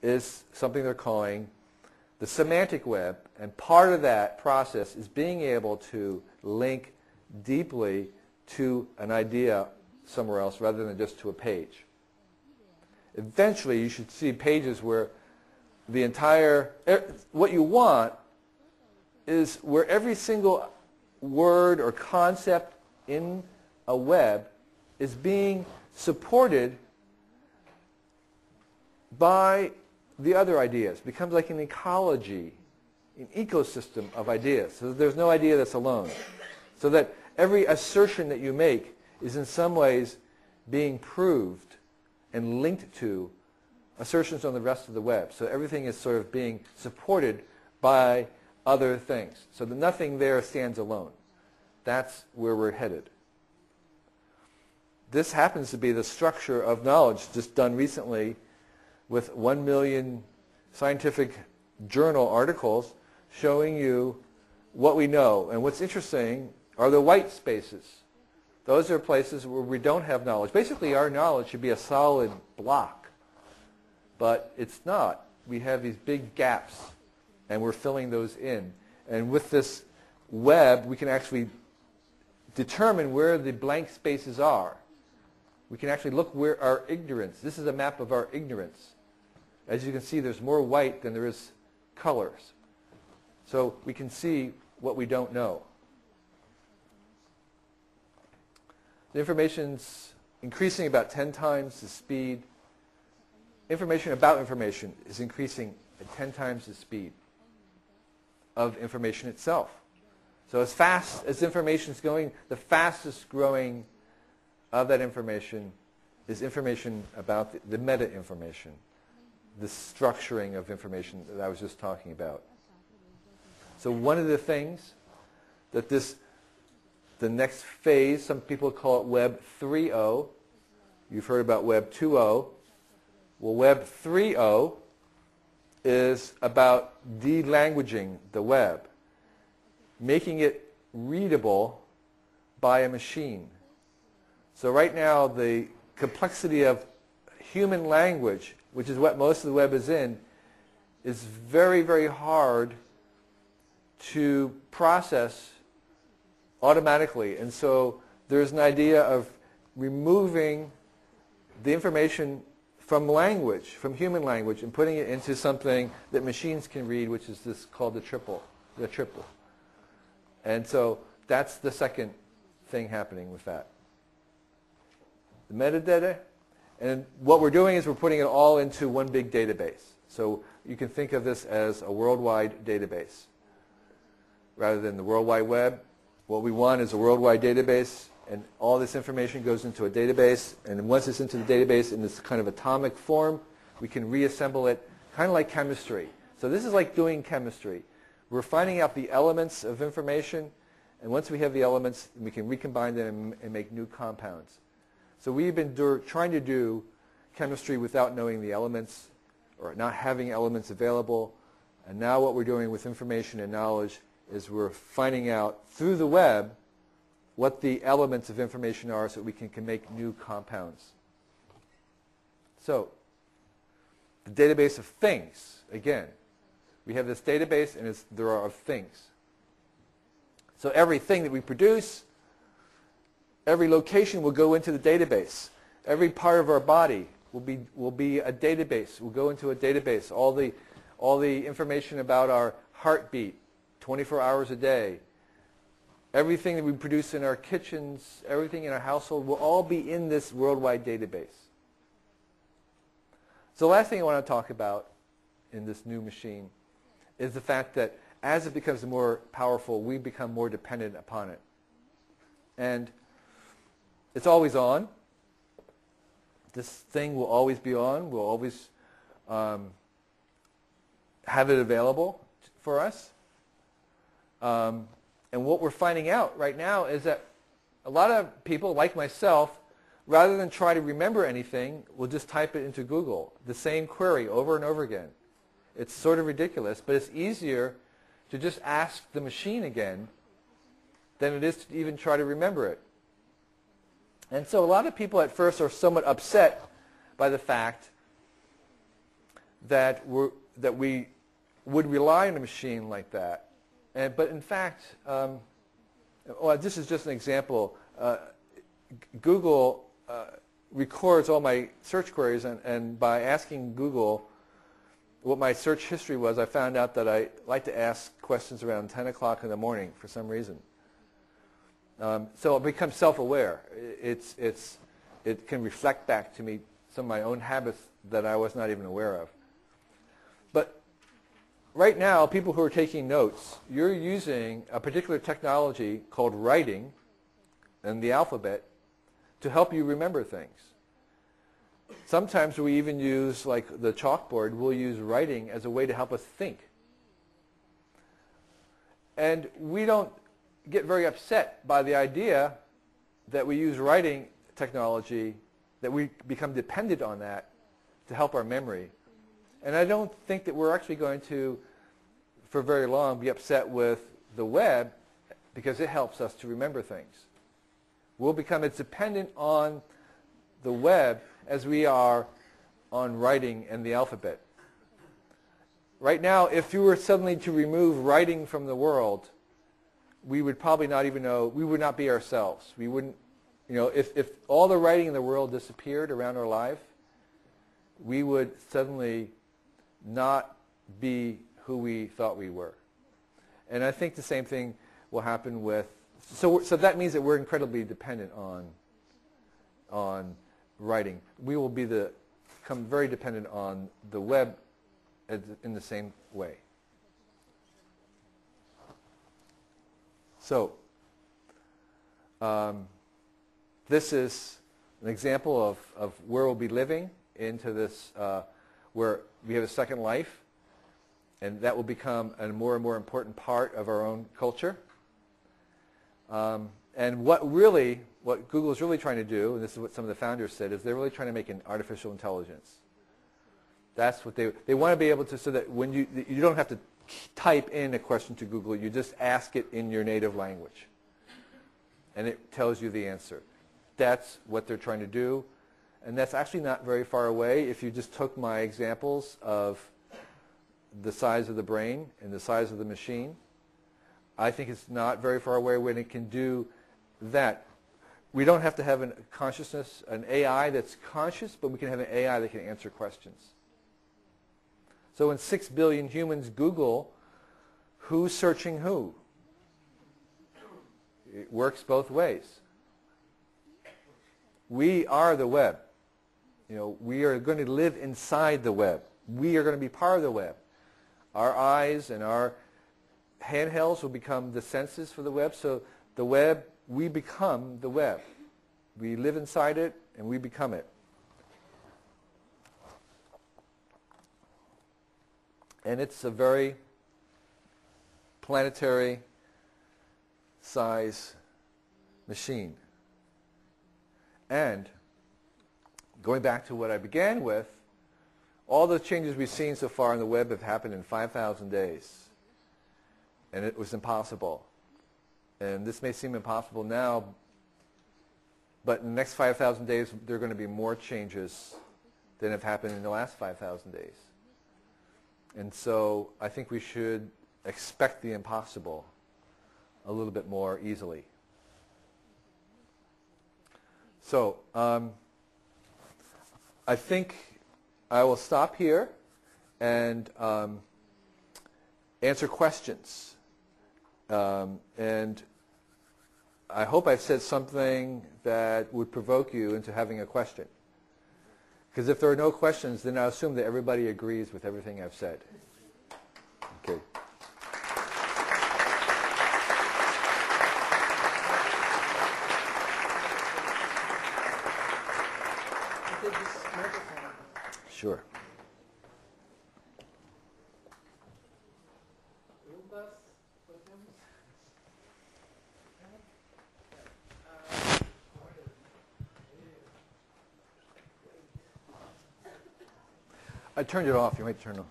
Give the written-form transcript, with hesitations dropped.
is something they're calling the semantic web, and part of that process is being able to link deeply to an idea somewhere else rather than just to a page. Eventually, you should see pages where the entire, what you want is where every single word or concept in a web is being supported by the other ideas. It becomes like an ecology, an ecosystem of ideas. So there's no idea that's alone. So that every assertion that you make is in some ways being proved and linked to assertions on the rest of the web. So everything is sort of being supported by other things. So that nothing there stands alone. That's where we're headed. This happens to be the structure of knowledge just done recently with 1 million scientific journal articles showing you what we know. And what's interesting are the white spaces. Those are places where we don't have knowledge. Basically, our knowledge should be a solid block, but it's not. We have these big gaps, and we're filling those in. And with this web, we can actually determine where the blank spaces are. We can actually look where our ignorance, this is a map of our ignorance. As you can see, there's more white than there is colors. So we can see what we don't know. The information's increasing about 10 times the speed. Information about information is increasing at 10 times the speed of information itself. So as fast as information is going, the fastest growing of that information is information about the meta-information, the structuring of information that I was just talking about. So one of the things that the next phase, some people call it Web 3.0. You've heard about Web 2.0. Well, Web 3.0 is about de-languaging the web, making it readable by a machine. So right now, the complexity of human language, which is what most of the web is in, is very, very hard to process automatically. And so there's an idea of removing the information from language, from human language, and putting it into something that machines can read, which is this called the triple. And so that's the second thing happening with that. The metadata, and what we're doing is we're putting it all into one big database. So you can think of this as a worldwide database. Rather than the World Wide Web, what we want is a worldwide database, and all this information goes into a database, and once it's into the database in this kind of atomic form, we can reassemble it, kind of like chemistry. So this is like doing chemistry. We're finding out the elements of information, and once we have the elements, we can recombine them and make new compounds. So we've been trying to do chemistry without knowing the elements, or not having elements available, and now what we're doing with information and knowledge is we're finding out through the web what the elements of information are so that we can make new compounds. So, the database of things, again, we have this database and there are of things. So everything that we produce, every location will go into the database. Every part of our body will be a database, will go into a database. All the information about our heartbeat, 24 hours a day. Everything that we produce in our kitchens, everything in our household will all be in this worldwide database. So the last thing I want to talk about in this new machine is the fact that as it becomes more powerful, we become more dependent upon it. And it's always on. This thing will always be on. We'll always have it available for us. And what we're finding out right now is that a lot of people, like myself, rather than try to remember anything, will just type it into Google, the same query over and over again. It's sort of ridiculous, but it's easier to just ask the machine again than it is to even try to remember it. And so a lot of people at first are somewhat upset by the fact that we would rely on a machine like that. But in fact, well, this is just an example. Google records all my search queries, and by asking Google what my search history was, I found out that I like to ask questions around 10 o'clock in the morning for some reason. So it becomes self-aware. It can reflect back to me some of my own habits that I was not even aware of. But right now, people who are taking notes, you're using a particular technology called writing and the alphabet to help you remember things. Sometimes we even use, like the chalkboard, we'll use writing as a way to help us think. And we don't get very upset by the idea that we use writing technology, that we become dependent on that to help our memory. And I don't think that we're actually going to, for very long, be upset with the web because it helps us to remember things. We'll become as dependent on the web as we are on writing and the alphabet. Right now, if you were suddenly to remove writing from the world, we would probably not even know, we would not be ourselves. We wouldn't, you know, if all the writing in the world disappeared around our life, we would suddenly not be who we thought we were. And I think the same thing will happen with, so that means that we're incredibly dependent on writing. We will become very dependent on the web in the same way. So this is an example of where we'll be living into this, where we have a second life, and that will become a more and more important part of our own culture. And what Google is really trying to do, and this is what some of the founders said, is they're really trying to make an artificial intelligence. That's what they want to be able to, so that when you don't have to type in a question to Google, you just ask it in your native language, and it tells you the answer. That's what they're trying to do, and that's actually not very far away. If you just took my examples of the size of the brain and the size of the machine, I think it's not very far away when it can do that. We don't have to have a consciousness, an AI that's conscious, but we can have an AI that can answer questions. So when 6 billion humans Google, who's searching who? It works both ways. We are the web. You know, we are going to live inside the web. We are going to be part of the web. Our eyes and our handhelds will become the senses for the web. So the web, we become the web. We live inside it and we become it. And it's a very planetary size machine. And going back to what I began with, all the changes we've seen so far on the web have happened in 5,000 days. And it was impossible. And this may seem impossible now, but in the next 5,000 days, there are going to be more changes than have happened in the last 5,000 days. And so I think we should expect the impossible a little bit more easily. So I think I will stop here and answer questions. And I hope I've said something that would provoke you into having a question. Because if there are no questions, then I assume that everybody agrees with everything I've said. Okay. Sure. I turned it off. You might turn it on.